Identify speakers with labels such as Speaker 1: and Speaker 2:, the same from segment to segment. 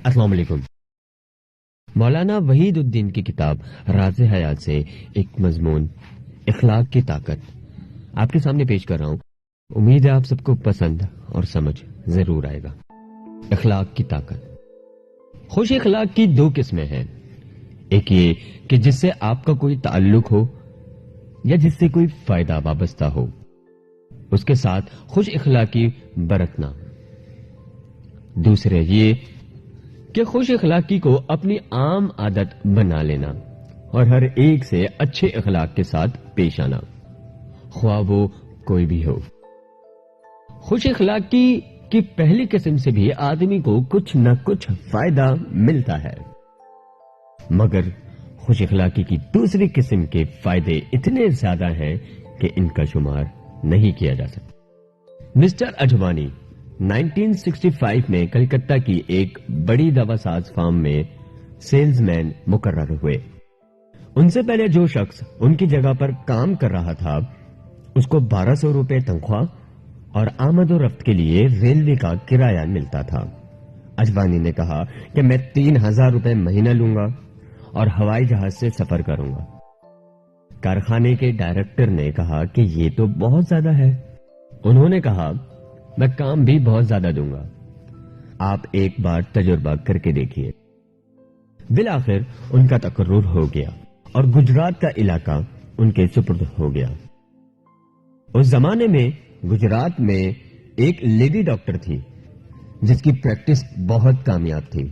Speaker 1: السلام علیکم۔ مولانا وحید الدین کی کتاب راز حیات سے ایک مضمون اخلاق کی طاقت آپ کے سامنے پیش کر رہا ہوں۔ امید ہے آپ سب کو پسند اور سمجھ ضرور آئے گا۔ اخلاق کی طاقت۔ خوش اخلاق کی دو قسمیں ہیں، ایک یہ کہ جس سے آپ کا کوئی تعلق ہو یا جس سے کوئی فائدہ وابستہ ہو، اس کے ساتھ خوش اخلاقی برتنا۔ دوسرے یہ کہ خوش اخلاقی کو اپنی عام عادت بنا لینا اور ہر ایک سے اچھے اخلاق کے ساتھ پیش آنا، خواہ وہ کوئی بھی ہو۔ خوش اخلاقی کی پہلی قسم سے بھی آدمی کو کچھ نہ کچھ فائدہ ملتا ہے، مگر خوش اخلاقی کی دوسری قسم کے فائدے اتنے زیادہ ہیں کہ ان کا شمار نہیں کیا جا سکتا۔ مسٹر اجوانی 1965 میں کلکتہ کی ایک بڑی دوا ساز فارم میں سیلز مین مقرر ہوئے۔ ان سے پہلے جو شخص ان کی جگہ پر کام کر رہا تھا اس کو 1200 روپے تنخواہ اور آمد و رفت کے لیے ریلوے کا کرایہ ملتا تھا۔ اجوانی نے کہا کہ میں 3000 روپے مہینہ لوں گا اور ہوائی جہاز سے سفر کروں گا۔ کارخانے کے ڈائریکٹر نے کہا کہ یہ تو بہت زیادہ ہے۔ انہوں نے کہا میں کام بھی بہت زیادہ دوں گا، آپ ایک بار تجربہ کر کے دیکھیے۔ بالآخر ان کا تقرر ہو گیا اور گجرات کا علاقہ ان کے سپرد ہو گیا۔ اس زمانے میں گجرات میں ایک لیڈی ڈاکٹر تھی جس کی پریکٹس بہت کامیاب تھی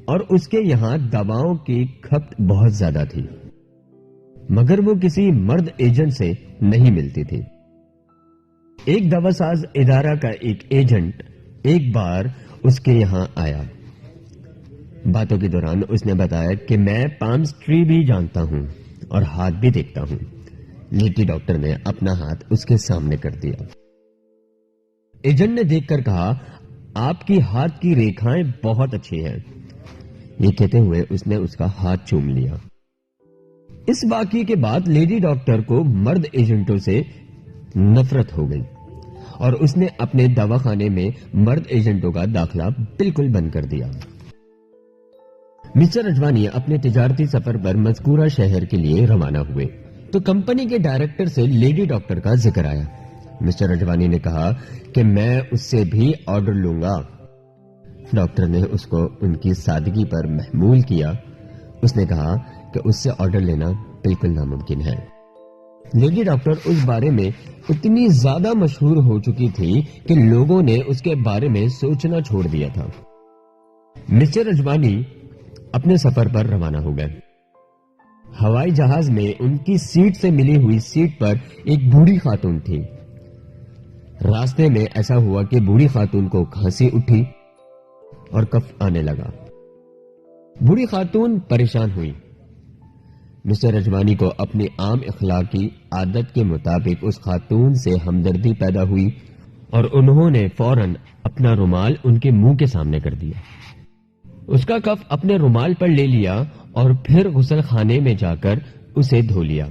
Speaker 1: اور اس کے یہاں دواؤں کی کھپت بہت زیادہ تھی، مگر وہ کسی مرد ایجنٹ سے نہیں ملتی تھی۔ ایک دوا ساز ادارہ کا ایک ایجنٹ ایک بار اس کے یہاں آیا۔ باتوں کے دوران اس نے بتایا کہ میں پامس ٹری بھی جانتا ہوں اور ہاتھ بھی دیکھتا ہوں۔ لیڈی ڈاکٹر نے اپنا ہاتھ اس کے سامنے کر دیا۔ ایجنٹ نے دیکھ کر کہا آپ کی ہاتھ کی ریکھائیں بہت اچھی ہیں۔ یہ کہتے ہوئے اس نے اس کا ہاتھ چوم لیا۔ اس واقعے کے بعد لیڈی ڈاکٹر کو مرد ایجنٹوں سے نفرت ہو گئی اور اس نے اپنے دواخانے میں مرد ایجنٹوں کا داخلہ بالکل بند کر دیا۔ مسٹر اجوانی اپنے تجارتی سفر پر مذکورہ شہر کے لیے روانہ ہوئے تو کمپنی کے ڈائریکٹر سے لیڈی ڈاکٹر کا ذکر آیا۔ مسٹر اجوانی نے کہا کہ میں اس سے بھی آرڈر لوں گا۔ ڈاکٹر نے اس کو ان کی سادگی پر محمول کیا۔ اس نے کہا کہ اس سے آرڈر لینا بالکل ناممکن ہے۔ لیڈی ڈاکٹر اس بارے میں اتنی زیادہ مشہور ہو چکی تھی کہ لوگوں نے اس کے بارے میں سوچنا چھوڑ دیا تھا۔ مسٹر اجوانی اپنے سفر پر روانہ ہو گئے۔ ہوائی جہاز میں ان کی سیٹ سے ملی ہوئی سیٹ پر ایک بوڑھی خاتون تھی۔ راستے میں ایسا ہوا کہ بوڑھی خاتون کو کھانسی اٹھی اور کف آنے لگا۔ بوڑھی خاتون پریشان ہوئی۔ مسٹر اجوانی کو اپنی عام اخلاقی عادت کے مطابق اس خاتون سے ہمدردی پیدا ہوئی اور انہوں نے فوراً اپنا رومال ان کے منہ کے سامنے کر دیا۔ اس کا کف اپنے رومال پر لے لیا اور پھر غسل خانے میں جا کر اسے دھو لیا۔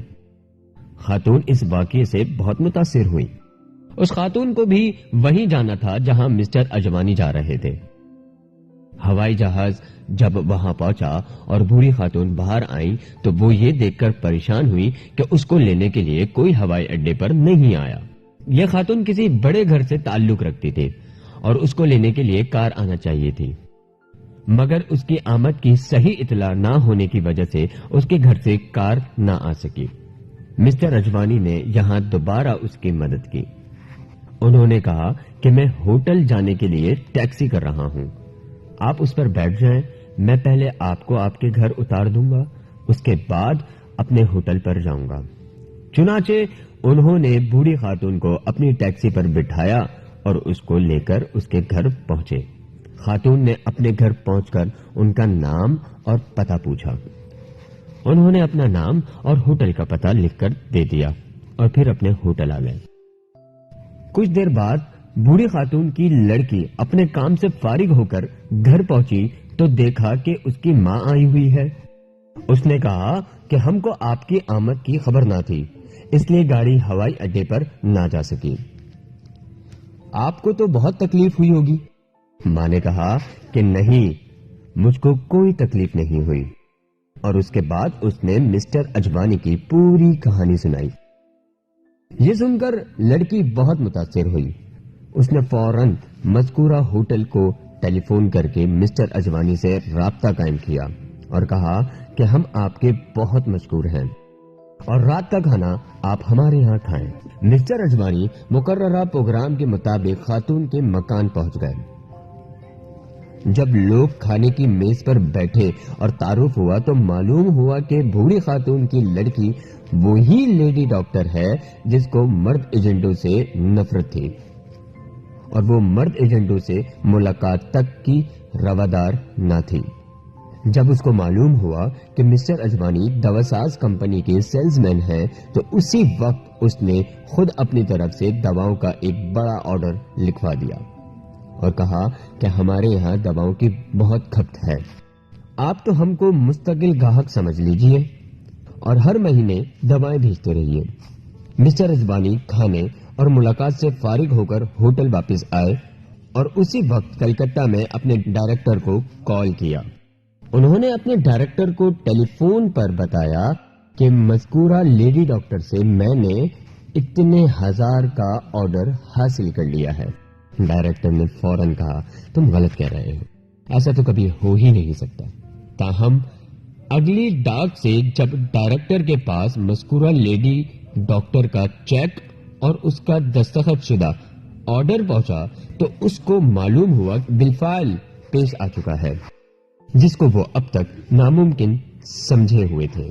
Speaker 1: خاتون اس واقعے سے بہت متاثر ہوئی۔ اس خاتون کو بھی وہیں جانا تھا جہاں مسٹر اجوانی جا رہے تھے۔ ہوائی جہاز جب وہاں پہنچا اور بوڑھی خاتون باہر آئیں تو وہ یہ دیکھ کر پریشان ہوئی کہ اس کو لینے کے لیے کوئی ہوائی اڈے پر نہیں آیا۔ یہ خاتون کسی بڑے گھر سے تعلق رکھتی تھی اور اس کو لینے کے لیے کار آنا چاہیے تھی، مگر اس کی آمد کی صحیح اطلاع نہ ہونے کی وجہ سے اس کے گھر سے کار نہ آ سکی۔ مسٹر اجوانی نے یہاں دوبارہ اس کی مدد کی۔ انہوں نے کہا کہ میں ہوٹل جانے کے لیے ٹیکسی کر رہا ہوں، آپ اس پر بیٹھ جائیں، میں پہلے آپ کو آپ کے گھر اتار دوں گا، اس کے بعد اپنے ہوٹل پر جاؤں گا۔ چنانچہ انہوں نے بوڑھی خاتون کو اپنی ٹیکسی پر بٹھایا اور اس کو لے کر اس کے گھر پہنچے۔ خاتون نے اپنے گھر پہنچ کر ان کا نام اور پتہ پوچھا۔ انہوں نے اپنا نام اور ہوٹل کا پتہ لکھ کر دے دیا اور پھر اپنے ہوٹل آ گئے۔ کچھ دیر بعد بوڑھی خاتون کی لڑکی اپنے کام سے فارغ ہو کر گھر پہنچی تو دیکھا کہ اس کی ماں آئی ہوئی ہے۔ اس نے کہا کہ ہم کو آپ کی آمد کی خبر نہ تھی، اس لیے گاڑی ہوائی اڈے پر نہ جا سکی۔ آپ کو تو بہت تکلیف ہوئی ہوگی۔ ماں نے کہا کہ نہیں، مجھ کو کوئی تکلیف نہیں ہوئی، اور اس کے بعد اس نے مسٹر اجوانی کی پوری کہانی سنائی۔ یہ سن کر لڑکی بہت متاثر ہوئی۔ اس نے فوراً مذکورہ ہوٹل کو ٹیلی فون کر کے مسٹر اجوانی سے رابطہ قائم کیا اور کہا کہ ہم آپ کے بہت مشکور ہیں اور رات کا کھانا آپ ہمارے ہاں کھائیں۔ مسٹر اجوانی مقررہ پروگرام کے مطابق خاتون کے مکان پہنچ گئے۔ جب لوگ کھانے کی میز پر بیٹھے اور تعارف ہوا تو معلوم ہوا کہ بوڑھی خاتون کی لڑکی وہی لیڈی ڈاکٹر ہے جس کو مرد ایجنٹوں سے نفرت تھی، اور وہ مرد ایجنٹوں سے ملاقات تک کی روادار نہ تھی۔ جب اس کو معلوم ہوا کہ مسٹر اجوانی دواساز کمپنی کے سیلز مین ہیں تو اسی وقت اس نے خود اپنی طرف سے دواؤں کا ایک بڑا آرڈر لکھوا دیا اور کہا کہ ہمارے یہاں دواؤں کی بہت کھپت ہے، آپ تو ہم کو مستقل گاہک سمجھ لیجئے اور ہر مہینے دوائیں بھیجتے رہیے۔ مسٹر اجوانی کھانے اور ملاقات سے فارغ ہو کر ہوٹل واپس آئے اور اسی وقت کلکتہ میں اپنے ڈائریکٹر کو کال کیا۔ انہوں نے اپنے ڈائریکٹر کو ٹیلی فون پر بتایا کہ مذکورہ لیڈی ڈاکٹر سے میں نے اتنے ہزار کا آرڈر حاصل کر لیا ہے۔ ڈائریکٹر نے فوراً کہا تم غلط کہہ رہے ہو، ایسا تو کبھی ہو ہی نہیں سکتا۔ تاہم اگلی ڈاک سے جب ڈائریکٹر کے پاس مذکورہ لیڈی ڈاکٹر کا چیک اور اس کا دستخط شدہ آرڈر پہنچا تو اس کو معلوم ہوا کہ بالفعل پیش آ چکا ہے، جس کو وہ اب تک ناممکن سمجھے ہوئے تھے۔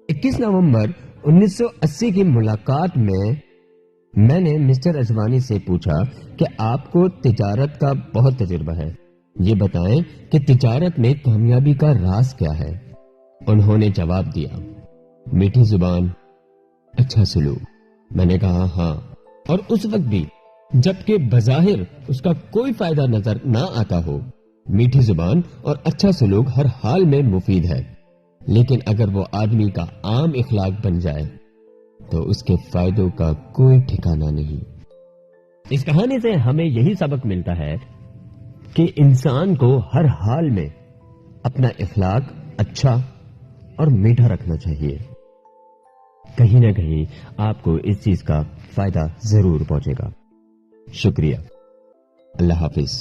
Speaker 1: 21 نومبر 1980 کی ملاقات میں نے مسٹر اجوانی سے پوچھا کہ آپ کو تجارت کا بہت تجربہ ہے، یہ بتائیں کہ تجارت میں کامیابی کا راز کیا ہے؟ انہوں نے جواب دیا، میٹھی زبان، اچھا سلوک۔ میں نے کہا ہاں، اور اس وقت بھی جبکہ بظاہر اس کا کوئی فائدہ نظر نہ آتا ہو۔ میٹھی زبان اور اچھا سلوک ہر حال میں مفید ہے، لیکن اگر وہ آدمی کا عام اخلاق بن جائے تو اس کے فائدوں کا کوئی ٹھکانہ نہیں۔ اس کہانی سے ہمیں یہی سبق ملتا ہے کہ انسان کو ہر حال میں اپنا اخلاق اچھا اور میٹھا رکھنا چاہیے، کہیں نہ کہیں آپ کو اس چیز کا فائدہ ضرور پہنچے گا۔ شکریہ، اللہ حافظ۔